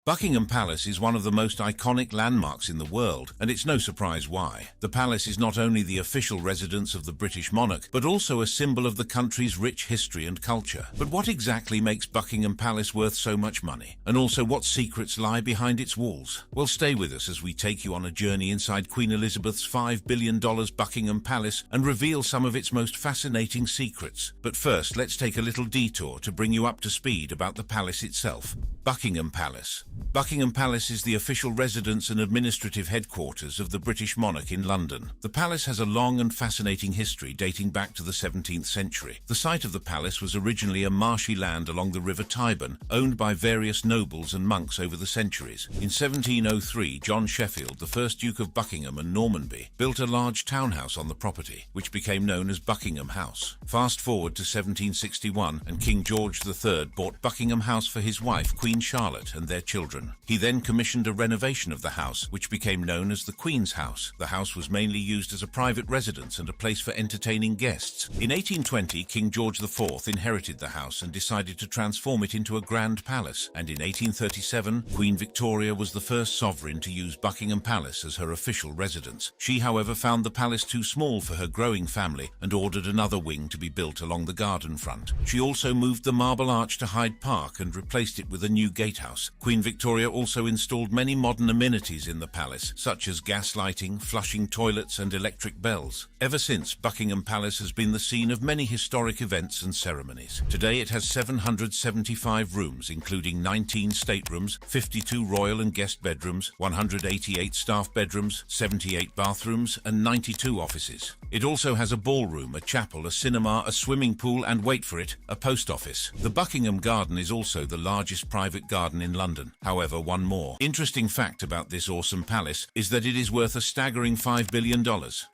Buckingham Palace is one of the most iconic landmarks in the world, and it's no surprise why. The palace is not only the official residence of the British monarch, but also a symbol of the country's rich history and culture. But what exactly makes Buckingham Palace worth so much money? And also, what secrets lie behind its walls? Well, stay with us as we take you on a journey inside Queen Elizabeth's $5 billion Buckingham Palace and reveal some of its most fascinating secrets. But first, let's take a little detour to bring you up to speed about the palace itself. Buckingham Palace. Buckingham Palace is the official residence and administrative headquarters of the British monarch in London. The palace has a long and fascinating history dating back to the 17th century. The site of the palace was originally a marshy land along the River Tyburn, owned by various nobles and monks over the centuries. In 1703, John Sheffield, the first Duke of Buckingham and Normanby, built a large townhouse on the property, which became known as Buckingham House. Fast forward to 1761, and King George III bought Buckingham House for his wife, Queen Charlotte, and their children. He then commissioned a renovation of the house, which became known as the Queen's House. The house was mainly used as a private residence and a place for entertaining guests. In 1820, King George IV inherited the house and decided to transform it into a grand palace. And in 1837, Queen Victoria was the first sovereign to use Buckingham Palace as her official residence. She, however, found the palace too small for her growing family and ordered another wing to be built along the garden front. She also moved the Marble Arch to Hyde Park and replaced it with a new gatehouse. Queen Victoria also installed many modern amenities in the palace, such as gas lighting, flushing toilets, and electric bells. Ever since, Buckingham Palace has been the scene of many historic events and ceremonies. Today it has 775 rooms, including 19 staterooms, 52 royal and guest bedrooms, 188 staff bedrooms, 78 bathrooms, and 92 offices. It also has a ballroom, a chapel, a cinema, a swimming pool, and wait for it, a post office. The Buckingham Garden is also the largest private garden in London. However, one more interesting fact about this awesome palace is that it is worth a staggering $5 billion.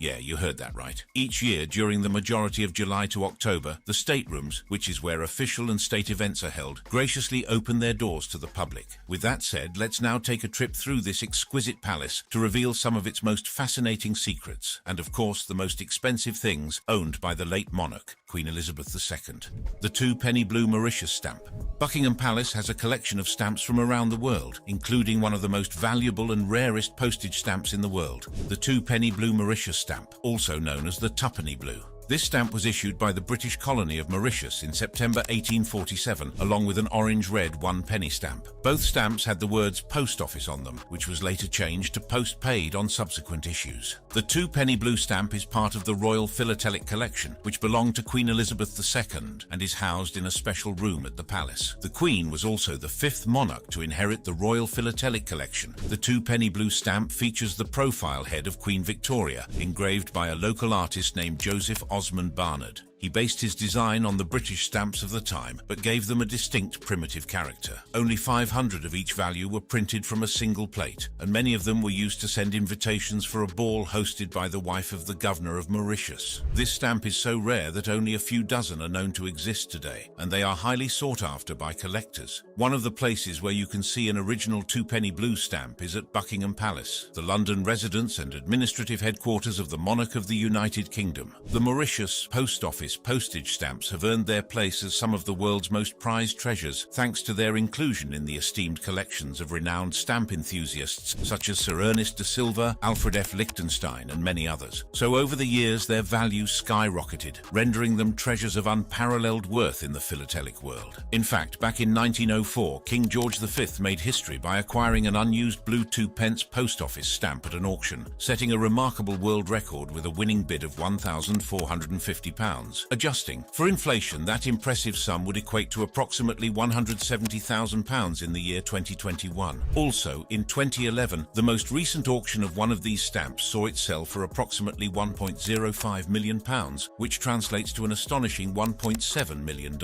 Yeah, you heard that right. Each year, during the majority of July to October, the staterooms, which is where official and state events are held, graciously open their doors to the public. With that said, let's now take a trip through this exquisite palace to reveal some of its most fascinating secrets, and of course the most expensive things owned by the late monarch, Queen Elizabeth II. The 2-penny blue Mauritius stamp. Buckingham Palace has a collection of stamps from around the world, including one of the most valuable and rarest postage stamps in the world, the 2-penny blue Mauritius stamp, also known as the tuppenny blue. This stamp was issued by the British colony of Mauritius in September 1847, along with an orange-red 1-penny stamp. Both stamps had the words Post Office on them, which was later changed to Post Paid on subsequent issues. The 2-penny blue stamp is part of the Royal Philatelic Collection, which belonged to Queen Elizabeth II and is housed in a special room at the palace. The Queen was also the 5th monarch to inherit the Royal Philatelic Collection. The 2-penny blue stamp features the profile head of Queen Victoria, engraved by a local artist named Joseph Osmond Barnard. He based his design on the British stamps of the time, but gave them a distinct primitive character. Only 500 of each value were printed from a single plate, and many of them were used to send invitations for a ball hosted by the wife of the governor of Mauritius. This stamp is so rare that only a few dozen are known to exist today, and they are highly sought after by collectors. One of the places where you can see an original 2-penny blue stamp is at Buckingham Palace, the London residence and administrative headquarters of the monarch of the United Kingdom. The Mauritius Post Office postage stamps have earned their place as some of the world's most prized treasures, thanks to their inclusion in the esteemed collections of renowned stamp enthusiasts such as Sir Ernest de Silva, Alfred F. Lichtenstein, and many others. So over the years, their value skyrocketed, rendering them treasures of unparalleled worth in the philatelic world. In fact, back in 1904, King George V made history by acquiring an unused blue 2-pence post office stamp at an auction, setting a remarkable world record with a winning bid of £1,450. Adjusting for inflation, that impressive sum would equate to approximately £170,000 in the year 2021. Also, in 2011, the most recent auction of one of these stamps saw it sell for approximately £1.05 million, which translates to an astonishing $1.7 million.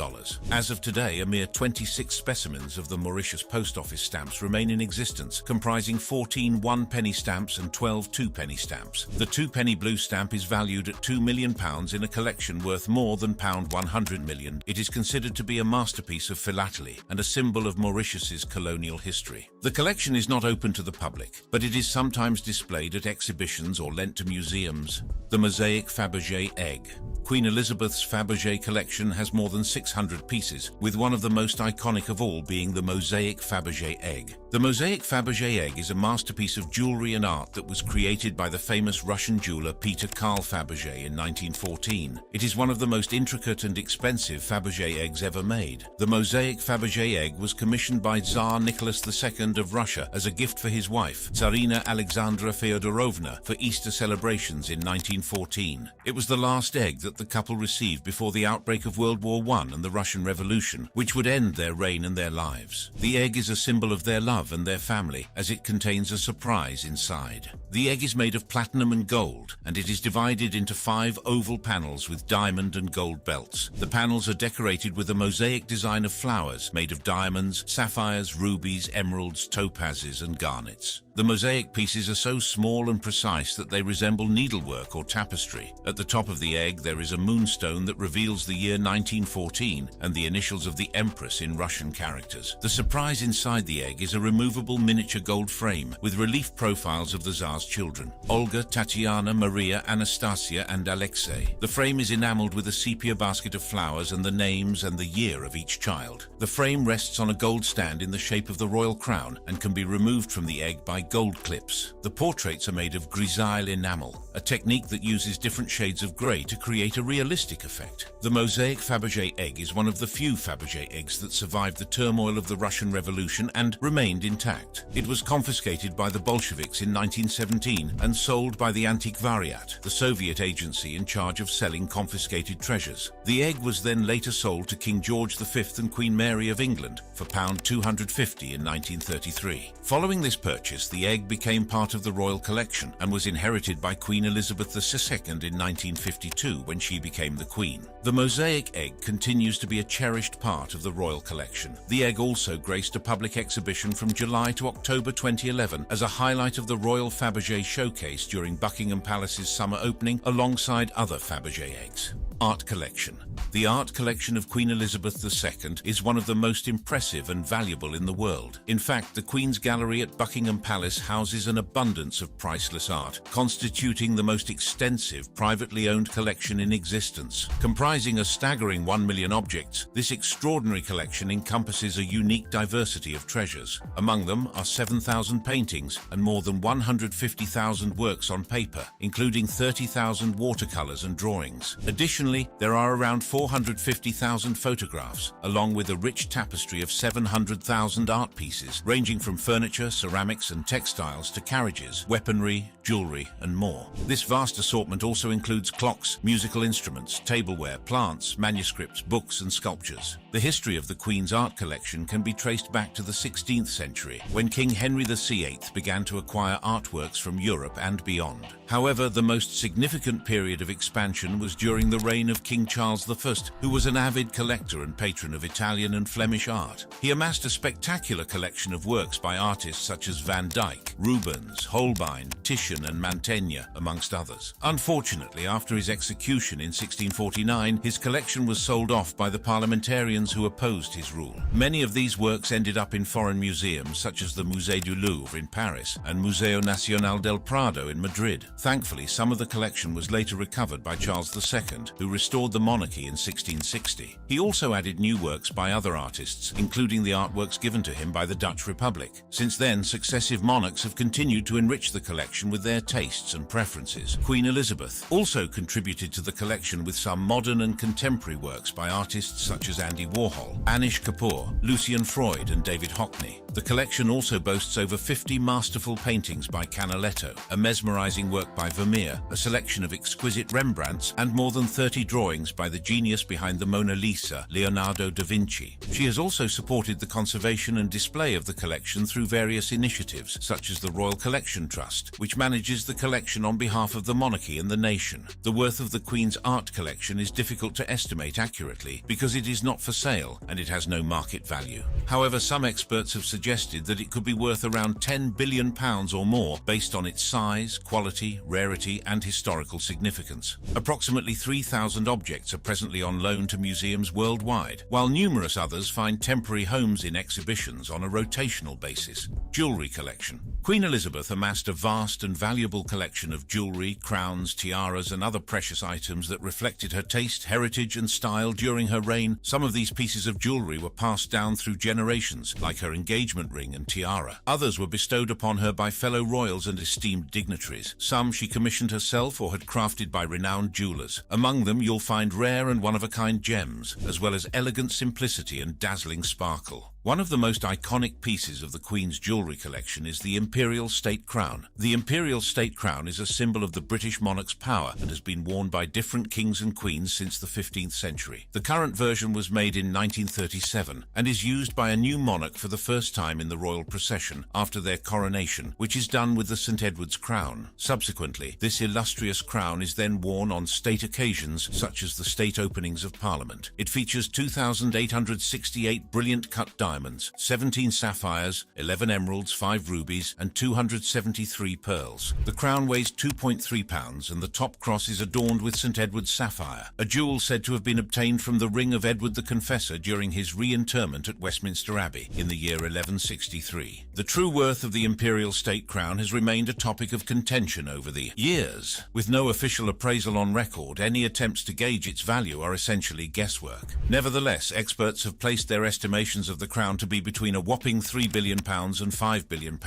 As of today, a mere 26 specimens of the Mauritius Post Office stamps remain in existence, comprising 14 1-penny stamps and 12 2-penny stamps. The 2-penny blue stamp is valued at £2 million in a collection worth more than £100 million. It is considered to be a masterpiece of philately and a symbol of Mauritius's colonial history. The collection is not open to the public, but it is sometimes displayed at exhibitions or lent to museums. The mosaic Fabergé egg. Queen Elizabeth's Fabergé collection has more than 600 pieces, with one of the most iconic of all being the mosaic Fabergé egg. The mosaic Fabergé egg is a masterpiece of jewelry and art that was created by the famous Russian jeweler Peter Carl Fabergé in 1914. It is one of the most intricate and expensive Fabergé eggs ever made. The mosaic Fabergé egg was commissioned by Tsar Nicholas II of Russia as a gift for his wife, Tsarina Alexandra Feodorovna, for Easter celebrations in 1914. It was the last egg that the couple received before the outbreak of World War I and the Russian Revolution, which would end their reign and their lives. The egg is a symbol of their love and their family, as it contains a surprise inside. The egg is made of platinum and gold, and it is divided into 5 oval panels with diamond and gold belts. The panels are decorated with a mosaic design of flowers made of diamonds, sapphires, rubies, emeralds, topazes, and garnets. The mosaic pieces are so small and precise that they resemble needlework or tapestry. At the top of the egg there is a moonstone that reveals the year 1914 and the initials of the Empress in Russian characters. The surprise inside the egg is a removable miniature gold frame with relief profiles of the Tsar's children: Olga, Tatiana, Maria, Anastasia, and Alexei. The frame is enameled with a sepia basket of flowers and the names and the year of each child. The frame rests on a gold stand in the shape of the royal crown and can be removed from the egg by gold clips. The portraits are made of grisaille enamel, a technique that uses different shades of grey to create a realistic effect. The mosaic Fabergé egg is one of the few Fabergé eggs that survived the turmoil of the Russian Revolution and remained intact. It was confiscated by the Bolsheviks in 1917 and sold by the Antiquariat, the Soviet agency in charge of selling confiscated treasures. The egg was then later sold to King George V and Queen Mary of England for £250 in 1933. Following this purchase, the egg became part of the royal collection and was inherited by Queen Elizabeth II in 1952 when she became the Queen. The mosaic egg continues to be a cherished part of the royal collection. The egg also graced a public exhibition from July to October 2011 as a highlight of the Royal Fabergé Showcase during Buckingham Palace's summer opening alongside other Fabergé eggs. Art collection. The art collection of Queen Elizabeth II is one of the most impressive and valuable in the world. In fact, the Queen's Gallery at Buckingham Palace houses an abundance of priceless art, constituting the most extensive privately owned collection in existence. Comprising a staggering 1 million objects, this extraordinary collection encompasses a unique diversity of treasures. Among them are 7,000 paintings and more than 150,000 works on paper, including 30,000 watercolors and drawings. Additionally, there are around 450,000 photographs, along with a rich tapestry of 700,000 art pieces, ranging from furniture, ceramics and textiles to carriages, weaponry, jewelry, and more. This vast assortment also includes clocks, musical instruments, tableware, plants, manuscripts, books, and sculptures. The history of the Queen's art collection can be traced back to the 16th century, when King Henry VIII began to acquire artworks from Europe and beyond. However, the most significant period of expansion was during the reign of King Charles I, who was an avid collector and patron of Italian and Flemish art. He amassed a spectacular collection of works by artists such as Van Dyck, Rubens, Holbein, Titian, and Mantegna, amongst others. Unfortunately, after his execution in 1649, his collection was sold off by the parliamentarians who opposed his rule. Many of these works ended up in foreign museums such as the Musée du Louvre in Paris and Museo Nacional del Prado in Madrid. Thankfully, some of the collection was later recovered by Charles II, who restored the monarchy in 1660. He also added new works by other artists, including the artworks given to him by the Dutch Republic. Since then, successive monarchs have continued to enrich the collection with their tastes and preferences. Queen Elizabeth also contributed to the collection with some modern and contemporary works by artists such as Andy Warhol, Anish Kapoor, Lucian Freud, and David Hockney. The collection also boasts over 50 masterful paintings by Canaletto, a mesmerizing work by Vermeer, a selection of exquisite Rembrandts, and more than 30 drawings by the genius behind the Mona Lisa, Leonardo da Vinci. She has also supported the conservation and display of the collection through various initiatives, such as the Royal Collection Trust, which manages the collection on behalf of the monarchy and the nation. The worth of the Queen's art collection is difficult to estimate accurately because it is not for sale and it has no market value. However, some experts have suggested that it could be worth around £10 billion or more based on its size, quality, rarity, and historical significance. Approximately 3,000 objects are presently on loan to museums worldwide, while numerous others find temporary homes in exhibitions on a rotational basis. Jewelry collection. Queen Elizabeth amassed a vast and valuable collection of jewelry, crowns, tiaras, and other precious items that reflected her taste, heritage, and style during her reign. Some of these these pieces of jewelry were passed down through generations, like her engagement ring and tiara. Others were bestowed upon her by fellow royals and esteemed dignitaries. Some she commissioned herself or had crafted by renowned jewelers. Among them you'll find rare and one-of-a-kind gems, as well as elegant simplicity and dazzling sparkle. One of the most iconic pieces of the Queen's jewellery collection is the Imperial State Crown. The Imperial State Crown is a symbol of the British monarch's power and has been worn by different kings and queens since the 15th century. The current version was made in 1937 and is used by a new monarch for the first time in the royal procession after their coronation, which is done with the St. Edward's crown. Subsequently, this illustrious crown is then worn on state occasions such as the state openings of Parliament. It features 2,868 brilliant cut diamonds, 17 sapphires, 11 emeralds, 5 rubies, and 273 pearls. The crown weighs 2.3 pounds and the top cross is adorned with St. Edward's sapphire, a jewel said to have been obtained from the ring of Edward the Confessor during his reinterment at Westminster Abbey in the year 1163. The true worth of the Imperial State Crown has remained a topic of contention over the years. With no official appraisal on record, any attempts to gauge its value are essentially guesswork. Nevertheless, experts have placed their estimations of the crown to be between a whopping £3 billion and £5 billion.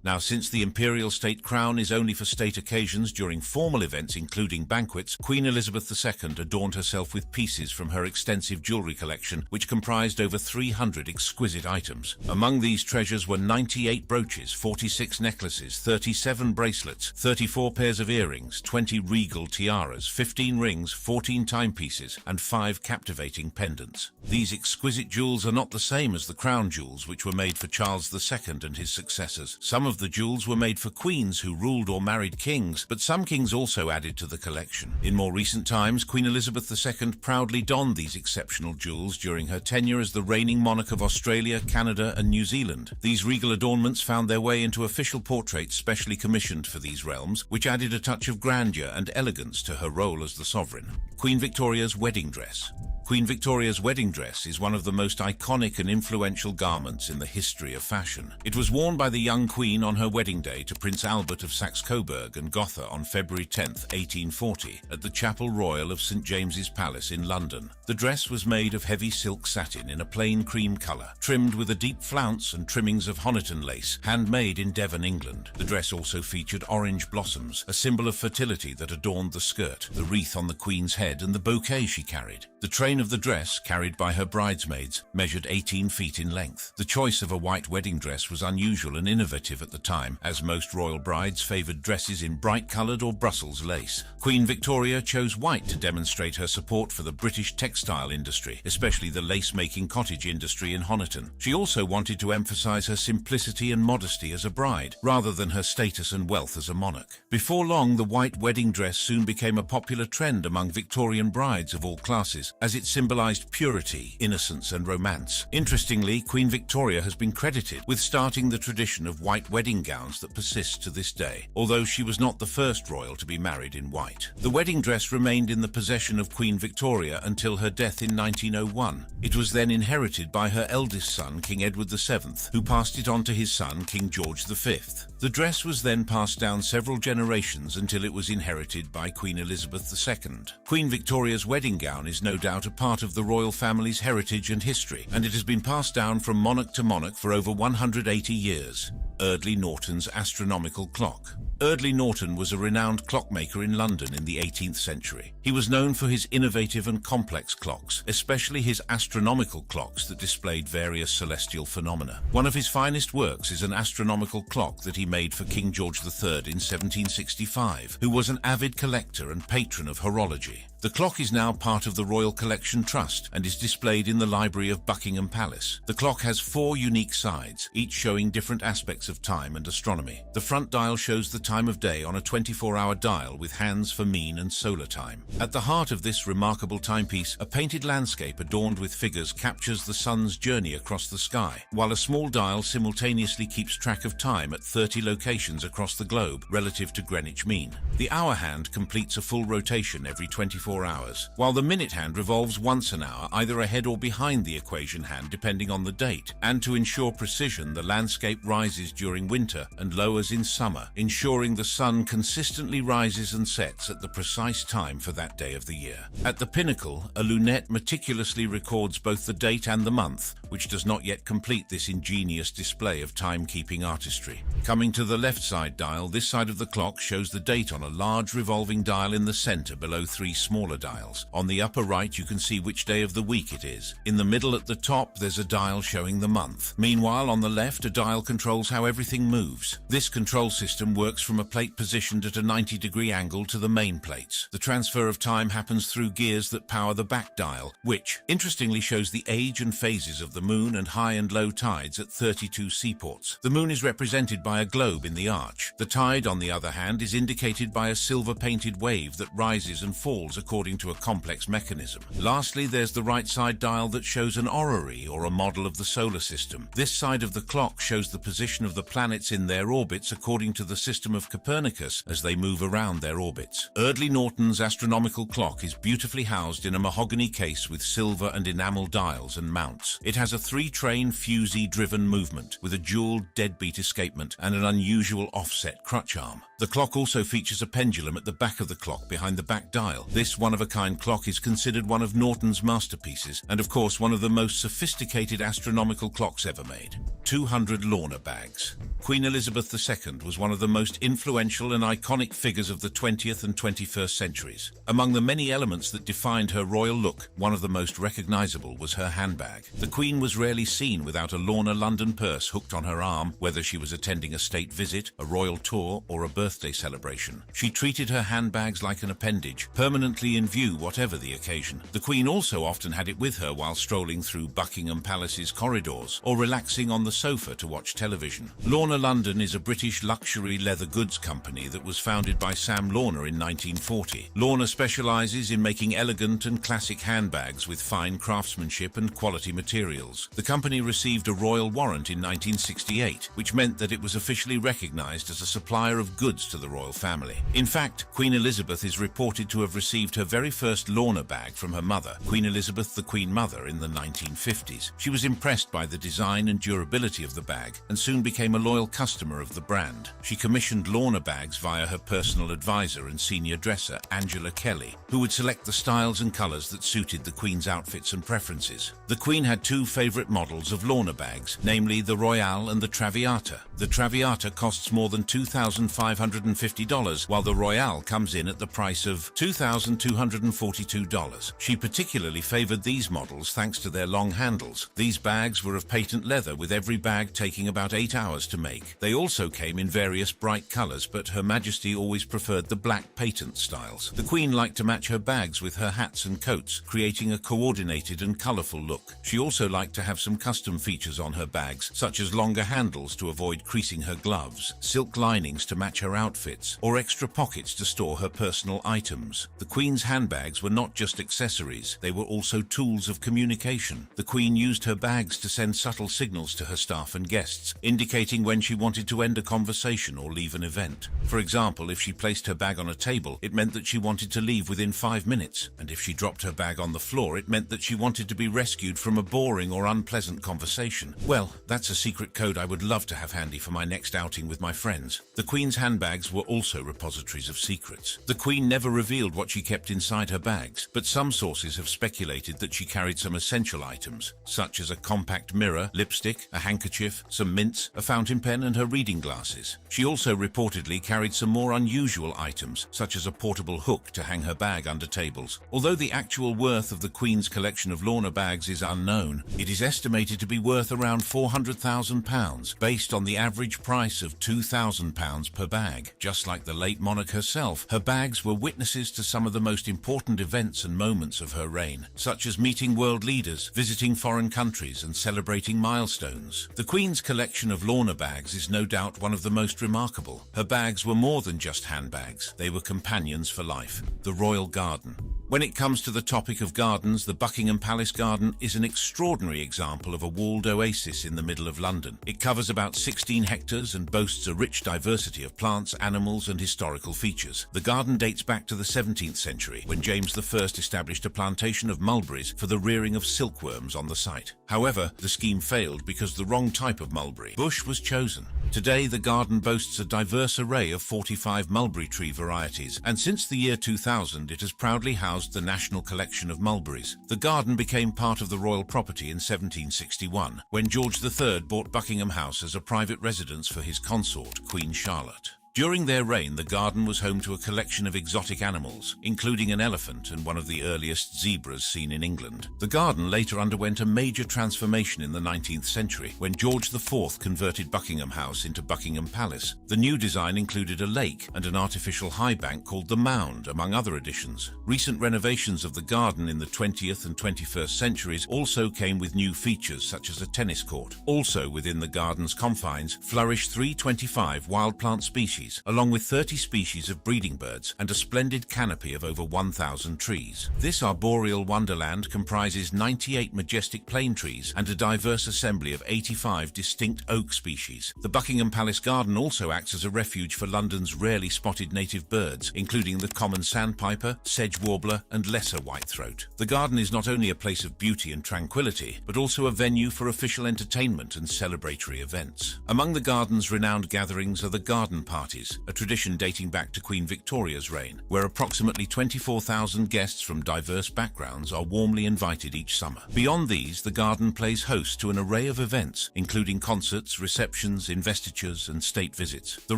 Now, since the Imperial State Crown is only for state occasions during formal events including banquets, Queen Elizabeth II adorned herself with pieces from her extensive jewellery collection, which comprised over 300 exquisite items. Among these treasures were 98 brooches, 46 necklaces, 37 bracelets, 34 pairs of earrings, 20 regal tiaras, 15 rings, 14 timepieces, and 5 captivating pendants. These exquisite jewels are not the same as the crown jewels which were made for Charles II and his successors. Some of the jewels were made for queens who ruled or married kings, but some kings also added to the collection. In more recent times, Queen Elizabeth II proudly donned these exceptional jewels during her tenure as the reigning monarch of Australia, Canada, and New Zealand. These regal adornments found their way into official portraits specially commissioned for these realms, which added a touch of grandeur and elegance to her role as the sovereign. Queen Victoria's wedding dress. Queen Victoria's wedding dress is one of the most iconic and influential garments in the history of fashion. It was worn by the young Queen on her wedding day to Prince Albert of Saxe-Coburg and Gotha on February 10, 1840, at the Chapel Royal of St. James's Palace in London. The dress was made of heavy silk satin in a plain cream colour, trimmed with a deep flounce and trimmings of Honiton lace, handmade in Devon, England. The dress also featured orange blossoms, a symbol of fertility that adorned the skirt, the wreath on the Queen's head, and the bouquet she carried. The train of the dress, carried by her bridesmaids, measured 18 feet in length. The choice of a white wedding dress was unusual and innovative at the time, as most royal brides favoured dresses in bright-coloured or Brussels lace. Queen Victoria chose white to demonstrate her support for the British textile industry, especially the lace-making cottage industry in Honiton. She also wanted to emphasise her simplicity and modesty as a bride, rather than her status and wealth as a monarch. Before long, the white wedding dress soon became a popular trend among Victorian brides of all classes, as it symbolized purity, innocence, and romance. Interestingly, Queen Victoria has been credited with starting the tradition of white wedding gowns that persists to this day, although she was not the first royal to be married in white. The wedding dress remained in the possession of Queen Victoria until her death in 1901. It was then inherited by her eldest son, King Edward VII, who passed it on to his son, King George V. The dress was then passed down several generations until it was inherited by Queen Elizabeth II. Queen Victoria's wedding gown is no doubt a part of the royal family's heritage and history, and it has been passed down from monarch to monarch for over 180 years. Eardley Norton's astronomical clock. Eardley Norton was a renowned clockmaker in London in the 18th century. He was known for his innovative and complex clocks, especially his astronomical clocks that displayed various celestial phenomena. One of his finest works is an astronomical clock that he made for King George III in 1765, who was an avid collector and patron of horology. The clock is now part of the Royal Collection Trust and is displayed in the library of Buckingham Palace. The clock has 4 unique sides, each showing different aspects of time and astronomy. The front dial shows the time of day on a 24-hour dial with hands for mean and solar time. At the heart of this remarkable timepiece, a painted landscape adorned with figures captures the sun's journey across the sky, while a small dial simultaneously keeps track of time at 30 locations across the globe relative to Greenwich mean. The hour hand completes a full rotation every 24 hours, while the minute hand revolves once an hour, either ahead or behind the equation hand depending on the date. And to ensure precision, the landscape rises during winter and lowers in summer, ensuring ensuring the sun consistently rises and sets at the precise time for that day of the year. At the pinnacle, a lunette meticulously records both the date and the month, which does not yet complete this ingenious display of timekeeping artistry. Coming to the left side dial, this side of the clock shows the date on a large revolving dial in the center below three smaller dials. On the upper right, you can see which day of the week it is. In the middle at the top, there's a dial showing the month. Meanwhile, on the left, a dial controls how everything moves. This control system works from a plate positioned at a 90-degree angle to the main plates. The transfer of time happens through gears that power the back dial, which, interestingly, shows the age and phases of the moon and high and low tides at 32 seaports. The moon is represented by a globe in the arch. The tide, on the other hand, is indicated by a silver-painted wave that rises and falls according to a complex mechanism. Lastly, there's the right side dial that shows an orrery, or a model of the solar system. This side of the clock shows the position of the planets in their orbits according to the system of Copernicus as they move around their orbits. Eardley Norton's astronomical clock is beautifully housed in a mahogany case with silver and enamel dials and mounts. It has a three-train fusee-driven movement with a dual deadbeat escapement and an unusual offset crutch arm. The clock also features a pendulum at the back of the clock behind the back dial. This one-of-a-kind clock is considered one of Norton's masterpieces and, of course, one of the most sophisticated astronomical clocks ever made. 200 Lorna bags. Queen Elizabeth II was one of the most influential and iconic figures of the 20th and 21st centuries. Among the many elements that defined her royal look, one of the most recognizable was her handbag. The Queen was rarely seen without a Lorna London purse hooked on her arm, whether she was attending a state visit, a royal tour, or a birthday celebration. She treated her handbags like an appendage, permanently in view whatever the occasion. The Queen also often had it with her while strolling through Buckingham Palace's corridors or relaxing on the sofa to watch television. Lorna London is a British luxury leather goods company that was founded by Sam Lorna in 1940. Lorna specializes in making elegant and classic handbags with fine craftsmanship and quality materials. The company received a royal warrant in 1968, which meant that it was officially recognized as a supplier of goods to the royal family. In fact, Queen Elizabeth is reported to have received her very first Lorna bag from her mother, Queen Elizabeth the Queen Mother, in the 1950s. She was impressed by the design and durability of the bag and soon became a loyal customer of the brand. She commissioned Lorna bags via her personal advisor and senior dresser, Angela Kelly, who would select the styles and colors that suited the Queen's outfits and preferences. The Queen had two favorite models of Lorna bags, namely the Royale and the Traviata. The Traviata costs more than $2,550, while the Royale comes in at the price of $2,242. She particularly favored these models thanks to their long handles. These bags were of patent leather, with every bag taking about 8 hours to make. They also came in various bright colors, but Her Majesty always preferred the black patent styles. The Queen liked to match her bags with her hats and coats, creating a coordinated and colorful look. She also liked to have some custom features on her bags, such as longer handles to avoid creasing her gloves, silk linings to match her outfits, or extra pockets to store her personal items. The Queen's handbags were not just accessories, they were also tools of communication. The Queen used her bags to send subtle signals to her staff and guests, indicating when she wanted to end a conversation or leave an event. For example, if she placed her bag on a table, it meant that she wanted to leave within 5 minutes, and if she dropped her bag on the floor, it meant that she wanted to be rescued from a boring or unpleasant conversation. Well, that's a secret code I would love to have handy for my next outing with my friends. The Queen's handbags were also repositories of secrets. The Queen never revealed what she kept inside her bags, but some sources have speculated that she carried some essential items, such as a compact mirror, lipstick, a handkerchief, some mints, a fountain pen, and her reading glasses. She also reportedly carried some more unusual items, such as a portable hook to hang her bag under tables. Although the actual worth of the Queen's collection of Lorna bags is unknown, it is estimated to be worth around £400,000, based on the average price of £2,000 per bag. Just like the late monarch herself, her bags were witnesses to some of the most important events and moments of her reign, such as meeting world leaders, visiting foreign countries, and celebrating milestones. The Queen's collection of Lorna bags is no doubt one of the most remarkable. Her bags were more than just handbags, they were companions for life. The Royal Garden. When it comes to the topic of gardens, the Buckingham Palace garden is an extraordinary example of a walled oasis in the middle of London. It covers about 16 hectares and boasts a rich diversity of plants, animals, and historical features. The garden dates back to the 17th century, when James I established a plantation of mulberries for the rearing of silkworms on the site. However, the scheme failed because the wrong type of mulberry bush was chosen. Today, the garden boasts a diverse diverse array of 45 mulberry tree varieties, and since the year 2000 it has proudly housed the National Collection of Mulberries. The garden became part of the royal property in 1761, when George III bought Buckingham House as a private residence for his consort, Queen Charlotte. During their reign, the garden was home to a collection of exotic animals, including an elephant and one of the earliest zebras seen in England. The garden later underwent a major transformation in the 19th century, when George IV converted Buckingham House into Buckingham Palace. The new design included a lake and an artificial high bank called the Mound, among other additions. Recent renovations of the garden in the 20th and 21st centuries also came with new features such as a tennis court. Also within the garden's confines flourish 325 wild plant species, along with 30 species of breeding birds and a splendid canopy of over 1,000 trees. This arboreal wonderland comprises 98 majestic plane trees and a diverse assembly of 85 distinct oak species. The Buckingham Palace garden also acts as a refuge for London's rarely spotted native birds, including the common sandpiper, sedge warbler, and lesser whitethroat. The garden is not only a place of beauty and tranquility, but also a venue for official entertainment and celebratory events. Among the garden's renowned gatherings are the garden parties, a tradition dating back to Queen Victoria's reign, where approximately 24,000 guests from diverse backgrounds are warmly invited each summer. Beyond these, the garden plays host to an array of events, including concerts, receptions, investitures, and state visits. The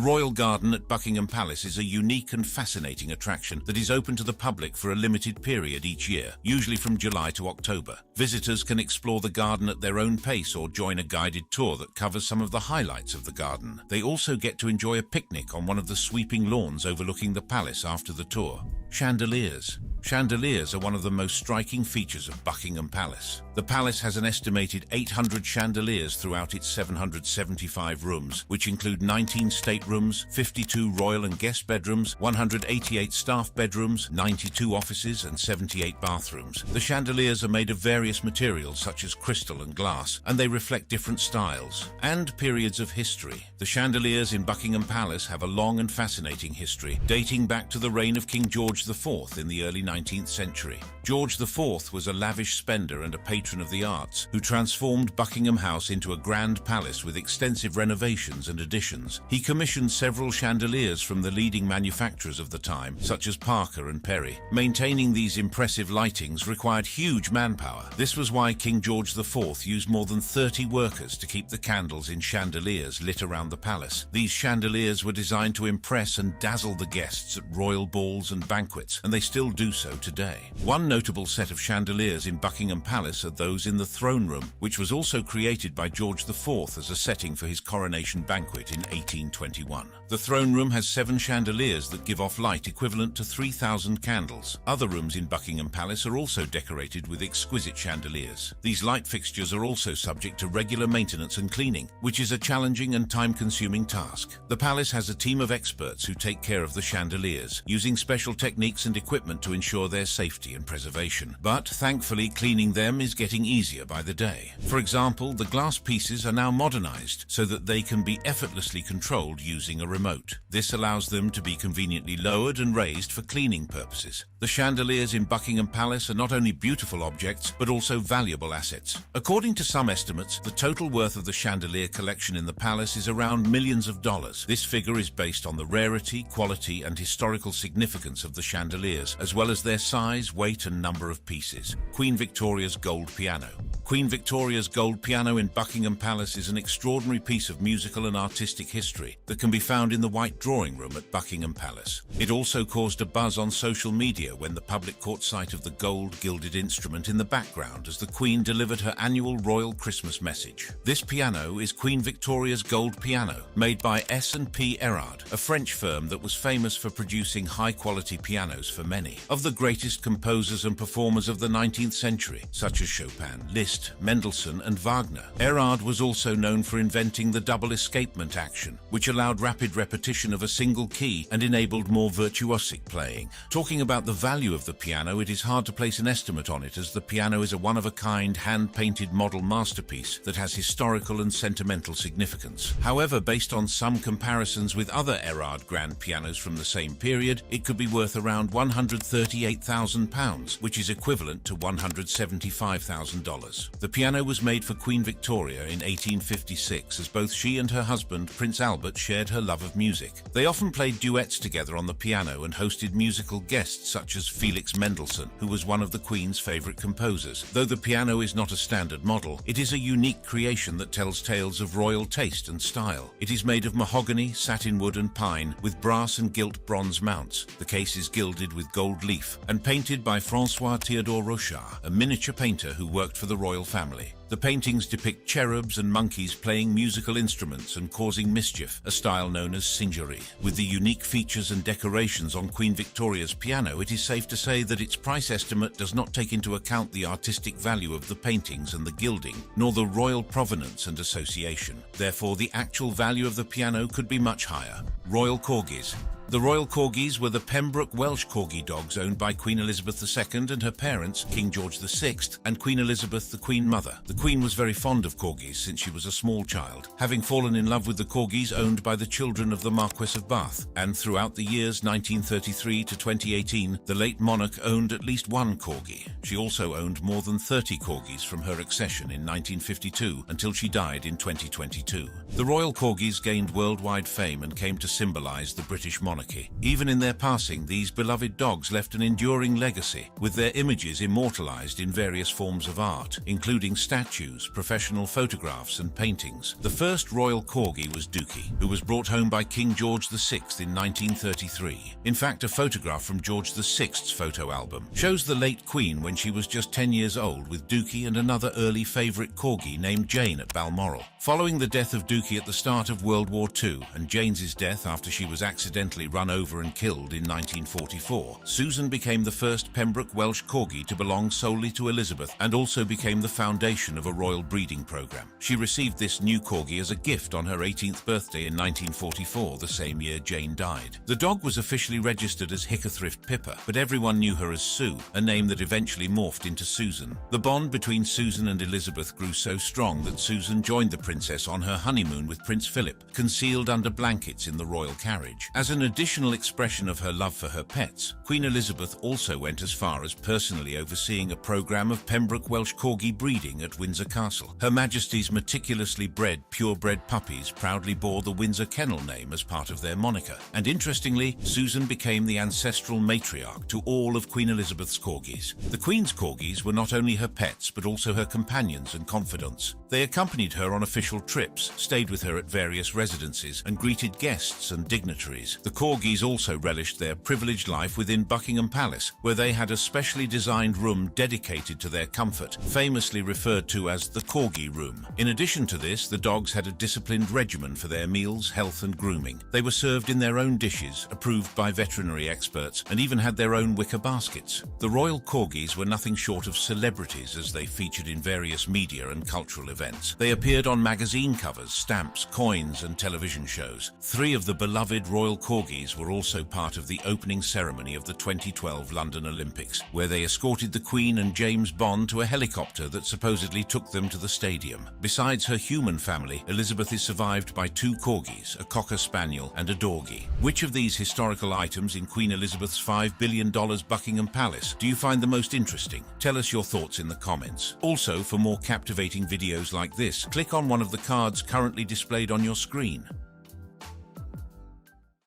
Royal Garden at Buckingham Palace is a unique and fascinating attraction that is open to the public for a limited period each year, usually from July to October. Visitors can explore the garden at their own pace or join a guided tour that covers some of the highlights of the garden. They also get to enjoy a picnic on one of the sweeping lawns overlooking the palace after the tour. Chandeliers. Chandeliers are one of the most striking features of Buckingham Palace. The palace has an estimated 800 chandeliers throughout its 775 rooms, which include 19 staterooms, 52 royal and guest bedrooms, 188 staff bedrooms, 92 offices, and 78 bathrooms. The chandeliers are made of various materials such as crystal and glass, and they reflect different styles and periods of history. The chandeliers in Buckingham Palace have a long and fascinating history, dating back to the reign of King George IV in the early 19th century. George IV was a lavish spender and a patron of the arts, who transformed Buckingham House into a grand palace with extensive renovations and additions. He commissioned several chandeliers from the leading manufacturers of the time, such as Parker and Perry. Maintaining these impressive lightings required huge manpower. This was why King George IV used more than 30 workers to keep the candles in chandeliers lit around the palace. These chandeliers were designed to impress and dazzle the guests at royal balls and banquets, and they still do so today. One notable set of chandeliers in Buckingham Palace are those in the throne room, which was also created by George IV as a setting for his coronation banquet in 1821. The throne room has 7 chandeliers that give off light equivalent to 3,000 candles. Other rooms in Buckingham Palace are also decorated with exquisite chandeliers. These light fixtures are also subject to regular maintenance and cleaning, which is a challenging and time-consuming task. The palace has a team of experts who take care of the chandeliers, using special techniques and equipment to ensure their safety and preservation. But thankfully, cleaning them is getting easier by the day. For example, the glass pieces are now modernized so that they can be effortlessly controlled using a remote. This allows them to be conveniently lowered and raised for cleaning purposes. The chandeliers in Buckingham Palace are not only beautiful objects, but also valuable assets. According to some estimates, the total worth of the chandelier collection in the palace is around millions of dollars. This figure is based on the rarity, quality, and historical significance of the chandeliers, as well as their size, weight, and number of pieces. Queen Victoria's gold piano. Queen Victoria's gold piano in Buckingham Palace is an extraordinary piece of musical and artistic history that can be found in the White Drawing Room at Buckingham Palace. It also caused a buzz on social media when the public caught sight of the gold-gilded instrument in the background as the Queen delivered her annual royal Christmas message. This piano is Queen Victoria's gold piano, made by S&P Erard, a French firm that was famous for producing high-quality pianos for many of the greatest composers and performers of the 19th century, such as Chopin, Liszt, Mendelssohn, and Wagner. Erard was also known for inventing the double escapement action, which allowed rapid repetition of a single key and enabled more virtuosic playing. Talking about the value of the piano, it is hard to place an estimate on it, as the piano is a one-of-a-kind, hand-painted model masterpiece that has historical and sentimental significance. However, based on some comparisons with other Erard grand pianos from the same period, it could be worth around £138,000, which is equivalent to $175,000. The piano was made for Queen Victoria in 1856, as both she and her husband, Prince Albert, shared her love of music. They often played duets together on the piano and hosted musical guests such as Felix Mendelssohn, who was one of the Queen's favourite composers. Though the piano is not a standard model, it is a unique creation that tells tales of royal taste and style. It is made of mahogany, satinwood and pine, with brass and gilt bronze mounts. The case is gilded with gold leaf and painted by François Théodore Rochard, a miniature painter who worked for the royal family. The paintings depict cherubs and monkeys playing musical instruments and causing mischief, a style known as singerie. With the unique features and decorations on Queen Victoria's piano, it is safe to say that its price estimate does not take into account the artistic value of the paintings and the gilding, nor the royal provenance and association. Therefore, the actual value of the piano could be much higher. Royal Corgis. The Royal Corgis were the Pembroke Welsh Corgi dogs owned by Queen Elizabeth II and her parents, King George VI, and Queen Elizabeth, the Queen Mother. The Queen was very fond of Corgis since she was a small child, having fallen in love with the Corgis owned by the children of the Marquess of Bath. And throughout the years 1933 to 2018, the late monarch owned at least one Corgi. She also owned more than 30 Corgis from her accession in 1952 until she died in 2022. The Royal Corgis gained worldwide fame and came to symbolize the British monarchy. Even in their passing, these beloved dogs left an enduring legacy, with their images immortalized in various forms of art, including statues, professional photographs and paintings. The first Royal Corgi was Dookie, who was brought home by King George VI in 1933. In fact, a photograph from George VI's photo album shows the late Queen when she was just 10 years old with Dookie and another early favorite Corgi named Jane at Balmoral. Following the death of Dookie at the start of World War II and Jane's death after she was accidentally run over and killed in 1944, Susan became the first Pembroke Welsh Corgi to belong solely to Elizabeth and also became the foundation of a royal breeding program. She received this new Corgi as a gift on her 18th birthday in 1944, the same year Jane died. The dog was officially registered as Hickathrift Pippa, but everyone knew her as Sue, a name that eventually morphed into Susan. The bond between Susan and Elizabeth grew so strong that Susan joined the princess on her honeymoon with Prince Philip, concealed under blankets in the royal carriage. As an additional expression of her love for her pets, Queen Elizabeth also went as far as personally overseeing a program of Pembroke Welsh Corgi breeding at Windsor Castle. Her Majesty's meticulously bred, purebred puppies proudly bore the Windsor Kennel name as part of their moniker. And interestingly, Susan became the ancestral matriarch to all of Queen Elizabeth's Corgis. The Queen's Corgis were not only her pets, but also her companions and confidants. They accompanied her on official trips, stayed with her at various residences, and greeted guests and dignitaries. The Corgis also relished their privileged life within Buckingham Palace, where they had a specially designed room dedicated to their comfort, famously referred to as the Corgi Room. In addition to this, the dogs had a disciplined regimen for their meals, health and grooming. They were served in their own dishes, approved by veterinary experts, and even had their own wicker baskets. The Royal Corgis were nothing short of celebrities, as they featured in various media and cultural events. They appeared on magazine covers, stamps, coins and television shows. 3 of the beloved Royal Corgis were also part of the opening ceremony of the 2012 London Olympics, where they escorted the Queen and James Bond to a helicopter that supposedly took them to the stadium. Besides her human family, Elizabeth is survived by 2 Corgis, a Cocker Spaniel and a Dorgie. Which of these historical items in Queen Elizabeth's $5 billion Buckingham Palace do you find the most interesting? Tell us your thoughts in the comments. Also, for more captivating videos like this, click on one of the cards currently displayed on your screen.